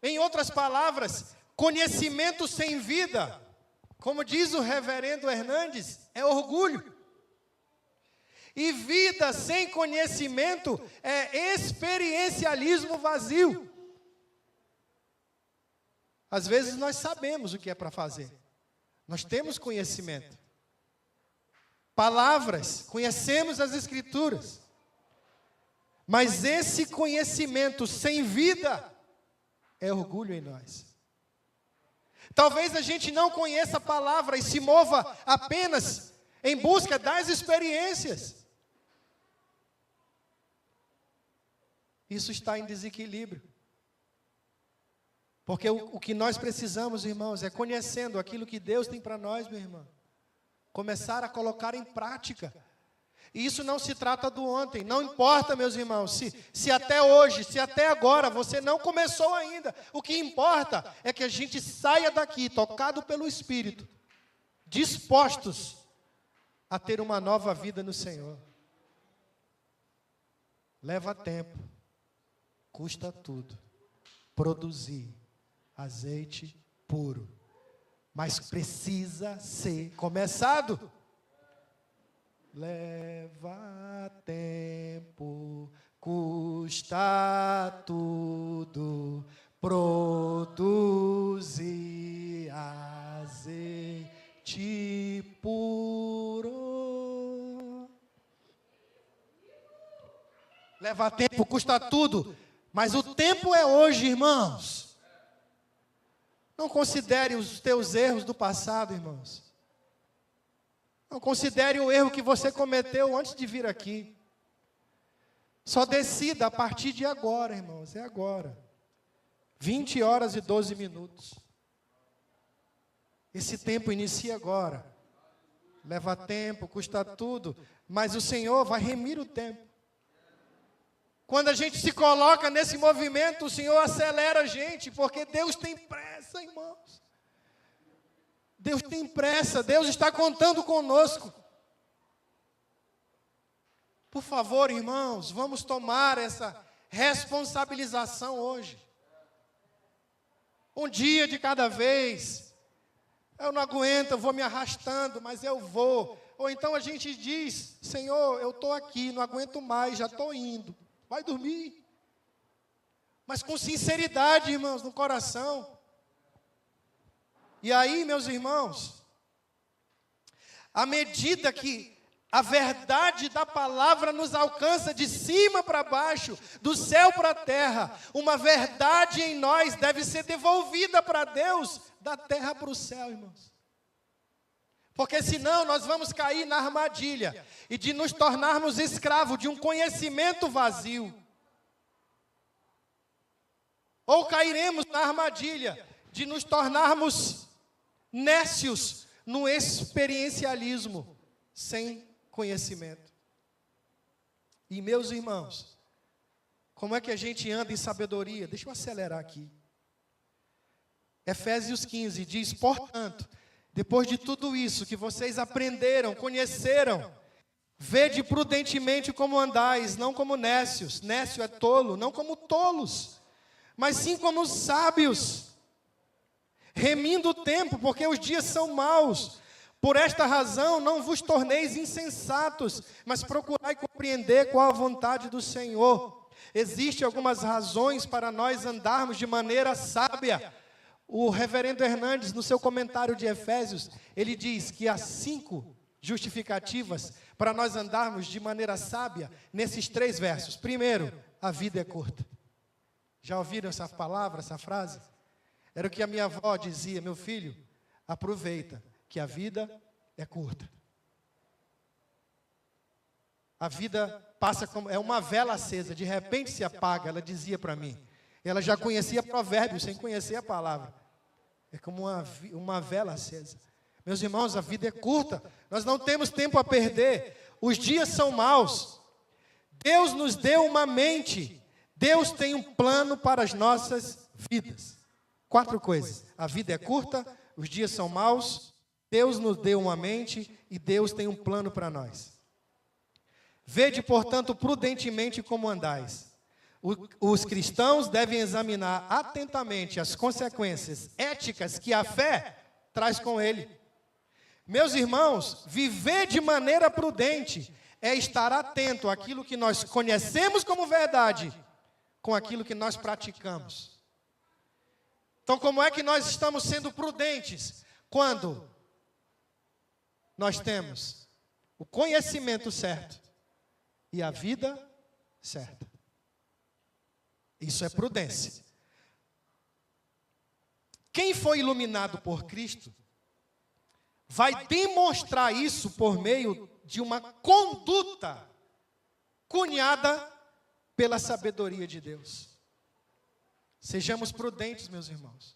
em outras palavras, conhecimento sem vida, como diz o reverendo Hernandes, é orgulho. E vida sem conhecimento é experiencialismo vazio. Às vezes nós sabemos o que é para fazer. Nós temos conhecimento. Palavras, conhecemos as Escrituras. Mas esse conhecimento sem vida é orgulho em nós. Talvez a gente não conheça a palavra e se mova apenas em busca das experiências. Isso está em desequilíbrio. Porque o que nós precisamos, irmãos, é conhecendo aquilo que Deus tem para nós, meu irmão. Começar a colocar em prática. E isso não se trata do ontem. Não importa, meus irmãos, se até hoje, se até agora você não começou ainda. O que importa é que a gente saia daqui, tocado pelo Espírito, dispostos a ter uma nova vida no Senhor. Leva tempo, custa tudo, produzir azeite puro, mas precisa ser começado. Leva tempo, custa tudo, produzir azeite puro. Leva tempo, custa tudo, mas o tempo é hoje, irmãos. Não considere os teus erros do passado, irmãos. Não considere o erro que você cometeu antes de vir aqui. Só decida a partir de agora, irmãos, é agora. 20 horas e 12 minutos. Esse tempo inicia agora. Leva tempo, custa tudo, mas o Senhor vai remir o tempo. Quando a gente se coloca nesse movimento, o Senhor acelera a gente, porque Deus tem pressa, irmãos. Deus tem pressa, Deus está contando conosco. Por favor, irmãos, vamos tomar essa responsabilização hoje. Um dia de cada vez. Eu não aguento, eu vou me arrastando, mas eu vou. Ou então a gente diz, Senhor, eu estou aqui, não aguento mais, já estou indo. Vai dormir. Mas com sinceridade, irmãos, no coração. E aí, meus irmãos, à medida que a verdade da palavra nos alcança de cima para baixo, do céu para a terra, uma verdade em nós deve ser devolvida para Deus, da terra para o céu, irmãos. Porque senão nós vamos cair na armadilha e de nos tornarmos escravos de um conhecimento vazio. Ou cairemos na armadilha de nos tornarmos nécios no experiencialismo, sem conhecimento. E meus irmãos, como é que a gente anda em sabedoria? Deixa eu acelerar aqui. Efésios 15 diz, portanto, depois de tudo isso que vocês aprenderam, conheceram, vede prudentemente como andais, não como nécios. Nécio é tolo, não como tolos, mas sim como sábios, remindo o tempo, porque os dias são maus. Por esta razão, não vos torneis insensatos, mas procurai compreender qual a vontade do Senhor. Existem algumas razões para nós andarmos de maneira sábia. O reverendo Hernandes, no seu comentário de Efésios, ele diz que há 5 justificativas para nós andarmos de maneira sábia nesses 3 versos. Primeiro, a vida é curta. Já ouviram essa palavra, essa frase? Era o que a minha avó dizia, meu filho, aproveita, que a vida é curta. A vida passa como é uma vela acesa, de repente se apaga, ela dizia para mim. Ela já conhecia provérbios, sem conhecer a palavra. É como uma vela acesa. Meus irmãos, a vida é curta. Nós não temos tempo a perder. Os dias são maus. Deus nos deu uma mente. Deus tem um plano para as nossas vidas. 4 coisas. A vida é curta, os dias são maus, Deus nos deu uma mente e Deus tem um plano para nós. Vede, portanto, prudentemente como andais. Os cristãos devem examinar atentamente as consequências éticas que a fé traz com ele. Meus irmãos, viver de maneira prudente é estar atento àquilo que nós conhecemos como verdade, com aquilo que nós praticamos. Então, como é que nós estamos sendo prudentes? Quando nós temos o conhecimento certo e a vida certa. Isso é prudência. Quem foi iluminado por Cristo vai demonstrar isso por meio de uma conduta cunhada pela sabedoria de Deus. Sejamos prudentes, meus irmãos.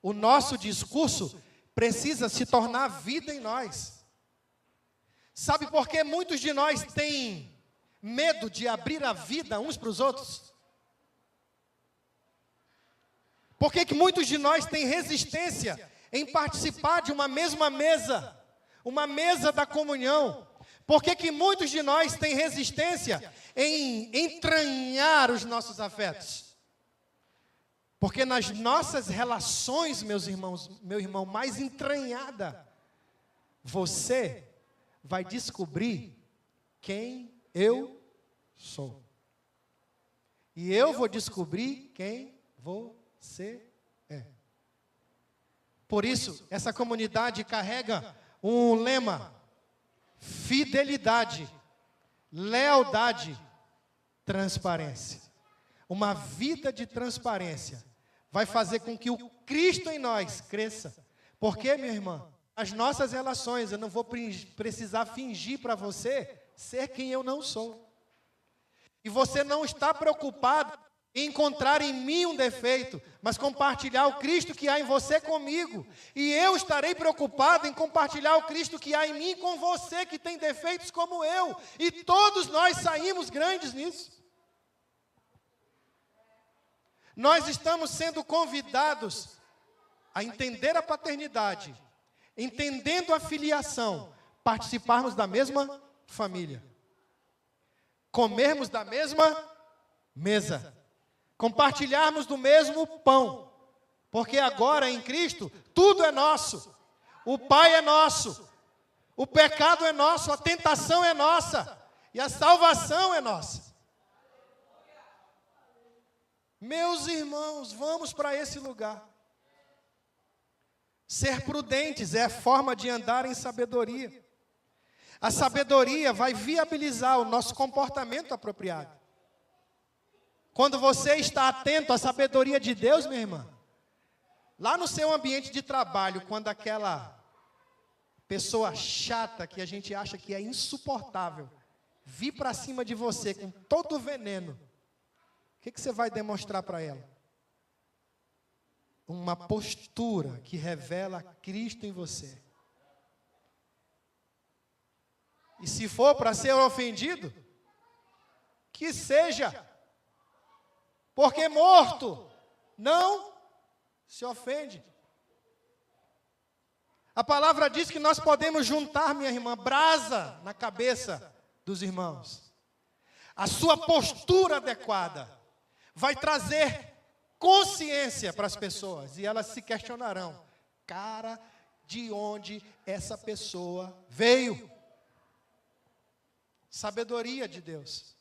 O nosso discurso precisa se tornar vida em nós. Sabe por que muitos de nós têm medo de abrir a vida uns para os outros? Por que muitos de nós têm resistência em participar de uma mesma mesa, uma mesa da comunhão? Por que muitos de nós têm resistência em entranhar os nossos afetos? Porque nas nossas relações, meus irmãos, meu irmão, mais entranhada, você vai descobrir quem eu sou. E eu vou descobrir quem você é. Por isso, essa comunidade carrega um lema: fidelidade, lealdade, transparência. Uma vida de transparência vai fazer com que o Cristo em nós cresça. Por quê, minha irmã? as nossas relações. Eu não vou precisar fingir para você ser quem eu não sou. E você não está preocupado em encontrar em mim um defeito, mas compartilhar o Cristo que há em você comigo. E eu estarei preocupado em compartilhar o Cristo que há em mim com você, que tem defeitos como eu. E todos nós saímos grandes nisso. Nós estamos sendo convidados a entender a paternidade, entendendo a filiação, participarmos da mesma família, comermos da mesma mesa, compartilharmos do mesmo pão, porque agora em Cristo tudo é nosso. O Pai é nosso, o pecado é nosso, a tentação é nossa e a salvação é nossa. Meus irmãos, vamos para esse lugar. Ser prudentes é a forma de andar em sabedoria. A sabedoria vai viabilizar o nosso comportamento apropriado. Quando você está atento à sabedoria de Deus, minha irmã, lá no seu ambiente de trabalho, quando aquela pessoa chata que a gente acha que é insuportável vir para cima de você com todo o veneno, o que você vai demonstrar para ela? Uma postura que revela Cristo em você. E se for para ser ofendido, que seja, porque morto não se ofende. A palavra diz que nós podemos juntar, minha irmã, brasa na cabeça dos irmãos. A sua postura adequada vai trazer consciência para as pessoas, e elas se questionarão: cara, de onde essa pessoa veio? Sabedoria de Deus.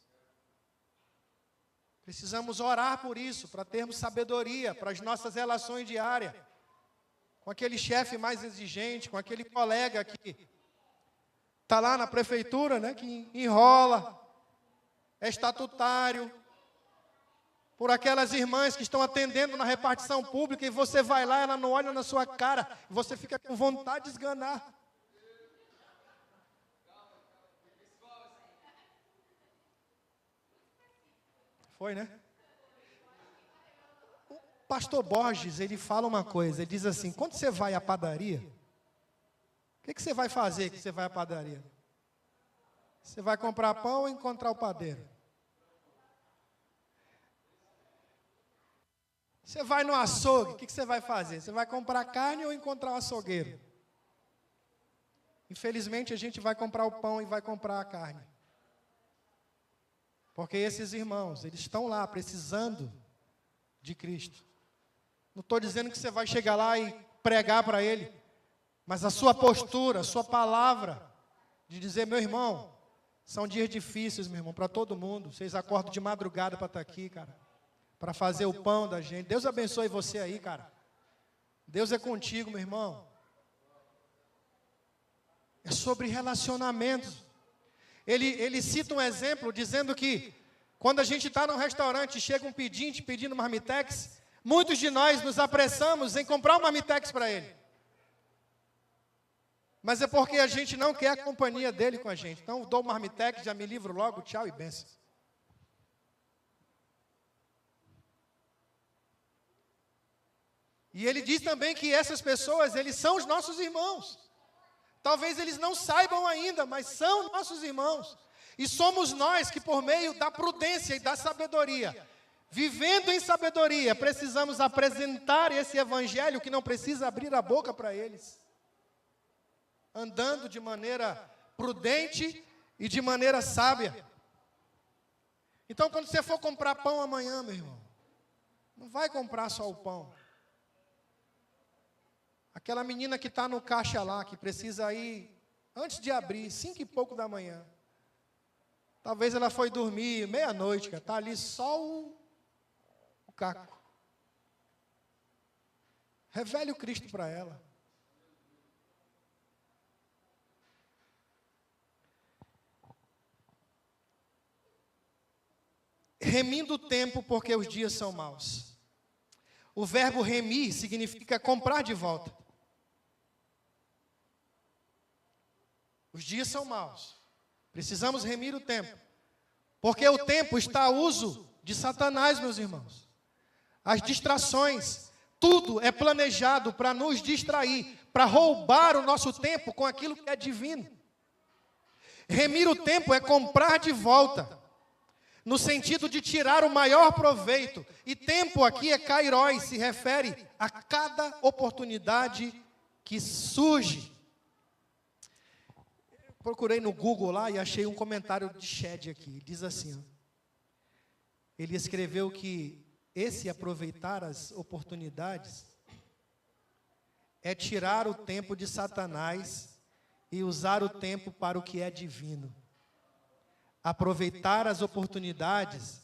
Precisamos orar por isso, para termos sabedoria para as nossas relações diárias, com aquele chefe mais exigente, com aquele colega que está lá na prefeitura, né, que enrola, é estatutário, por aquelas irmãs que estão atendendo na repartição pública, e você vai lá, ela não olha na sua cara, e você fica com vontade de esganar. Foi, né? O pastor Borges, ele fala uma coisa, ele diz assim: quando você vai à padaria, o que você vai fazer que você vai à padaria? Você vai comprar pão ou encontrar o padeiro? Você vai no açougue, o que você vai fazer? Você vai comprar carne ou encontrar o açougueiro? Infelizmente, a gente vai comprar o pão e vai comprar a carne. Porque esses irmãos, eles estão lá precisando de Cristo. Não estou dizendo que você vai chegar lá e pregar para ele, mas a sua postura, a sua palavra, de dizer: meu irmão, são dias difíceis, meu irmão, para todo mundo. Vocês acordam de madrugada para estar aqui, cara, para fazer o pão da gente. Deus abençoe você aí, cara. Deus é contigo, meu irmão. É sobre relacionamentos. Ele cita um exemplo dizendo que quando a gente está num restaurante e chega um pedinte pedindo marmitex, muitos de nós nos apressamos em comprar um marmitex para ele. Mas é porque a gente não quer a companhia dele com a gente. Então, dou o marmitex, já me livro logo, tchau e benção. E ele diz também que essas pessoas, eles são os nossos irmãos. Talvez eles não saibam ainda, mas são nossos irmãos. E somos nós que, por meio da prudência e da sabedoria, vivendo em sabedoria, precisamos apresentar esse evangelho que não precisa abrir a boca para eles. Andando de maneira prudente e de maneira sábia. Então, quando você for comprar pão amanhã, meu irmão, não vai comprar só o pão. Aquela menina que está no caixa lá, que precisa ir, antes de abrir, 5 e pouco da manhã. Talvez ela foi dormir meia-noite, está ali só o caco. Revele o Cristo para ela. Remindo o tempo, porque os dias são maus. O verbo remir significa comprar de volta. Os dias são maus. Precisamos remir o tempo. Porque o tempo está a uso de Satanás, meus irmãos. As distrações, tudo é planejado para nos distrair, para roubar o nosso tempo com aquilo que é divino. Remir o tempo é comprar de volta, no sentido de tirar o maior proveito. E tempo aqui é kairos, se refere a cada oportunidade que surge. Procurei no Google lá e achei um comentário de Shedd aqui. Diz assim, ó, ele escreveu que esse aproveitar as oportunidades é tirar o tempo de Satanás e usar o tempo para o que é divino. Aproveitar as oportunidades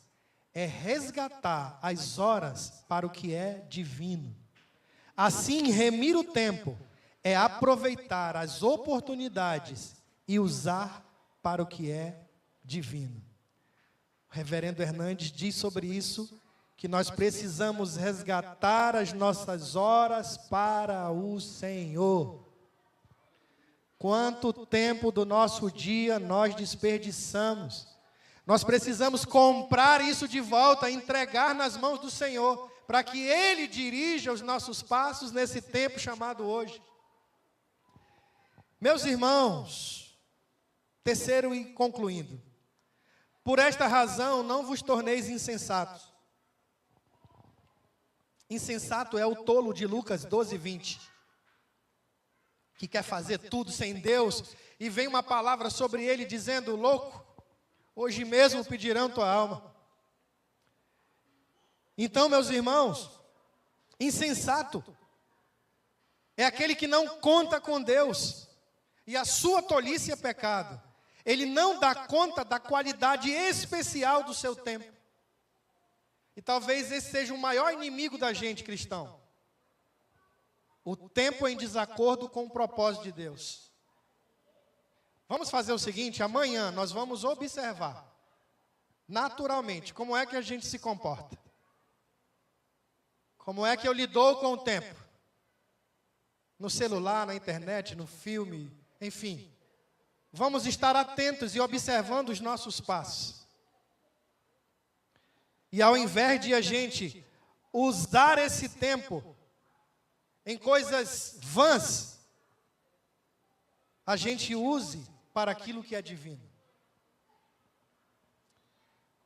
é resgatar as horas para o que é divino. Assim, remir o tempo é aproveitar as oportunidades e usar para o que é divino. O reverendo Hernandes diz sobre isso, que nós precisamos resgatar as nossas horas para o Senhor. Quanto tempo do nosso dia nós desperdiçamos. Nós precisamos comprar isso de volta, entregar nas mãos do Senhor, para que Ele dirija os nossos passos nesse tempo chamado hoje. Meus irmãos, terceiro e concluindo, por esta razão não vos torneis insensatos. Insensato é o tolo de Lucas 12:20, que quer fazer tudo sem Deus, e vem uma palavra sobre ele dizendo, louco, hoje mesmo pedirão tua alma. Então, meus irmãos, insensato é aquele que não conta com Deus, e a sua tolice é pecado. Ele não dá conta da qualidade especial do seu tempo. E talvez esse seja o maior inimigo da gente, cristão. O tempo em desacordo com o propósito de Deus. Vamos fazer o seguinte, amanhã nós vamos observar, naturalmente, como é que a gente se comporta. Como é que eu lido com o tempo. No celular, na internet, no filme, enfim. Vamos estar atentos e observando os nossos passos. E ao invés de a gente usar esse tempo em coisas vãs, a gente use para aquilo que é divino.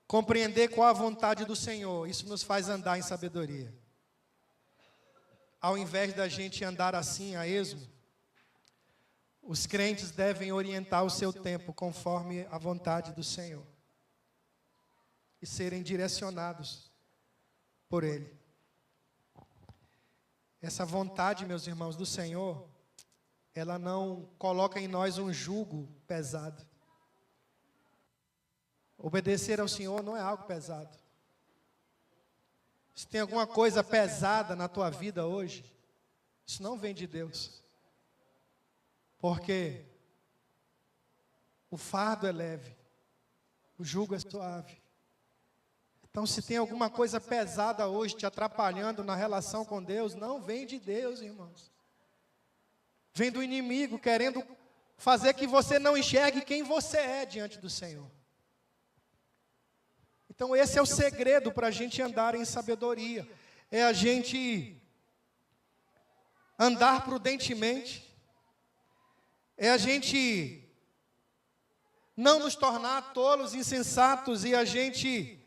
Compreender qual a vontade do Senhor, isso nos faz andar em sabedoria. Ao invés da gente andar assim a esmo, os crentes devem orientar o seu tempo conforme a vontade do Senhor. E serem direcionados por Ele. Essa vontade, meus irmãos, do Senhor, ela não coloca em nós um jugo pesado. Obedecer ao Senhor não é algo pesado. Se tem alguma coisa pesada na tua vida hoje, isso não vem de Deus. Porque o fardo é leve, o jugo é suave. Então, se tem alguma coisa pesada hoje te atrapalhando na relação com Deus, não vem de Deus, irmãos. Vem do inimigo querendo fazer que você não enxergue quem você é diante do Senhor. Então, esse é o segredo para a gente andar em sabedoria. É a gente andar prudentemente. É a gente não nos tornar tolos, insensatos e a gente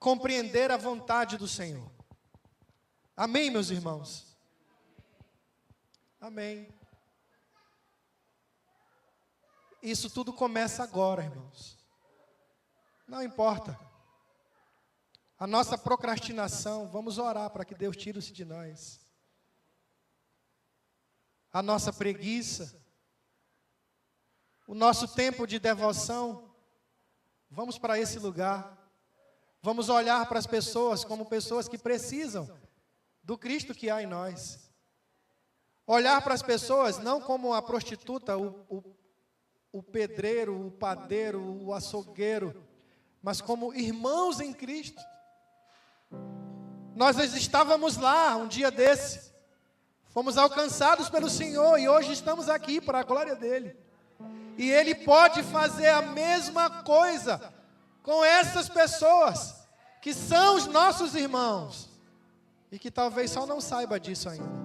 compreender a vontade do Senhor. Amém, meus irmãos? Amém. Isso tudo começa agora, irmãos. Não importa. A nossa procrastinação, vamos orar para que Deus tire isso de nós. A nossa preguiça, o nosso tempo de devoção, vamos para esse lugar. Vamos olhar para as pessoas como pessoas que precisam do Cristo que há em nós. Olhar para as pessoas não como a prostituta, o pedreiro, o padeiro, o açougueiro, mas como irmãos em Cristo. Nós estávamos lá um dia desse, fomos alcançados pelo Senhor e hoje estamos aqui para a glória dEle. E Ele pode fazer a mesma coisa com essas pessoas, que são os nossos irmãos, e que talvez só não saiba disso ainda.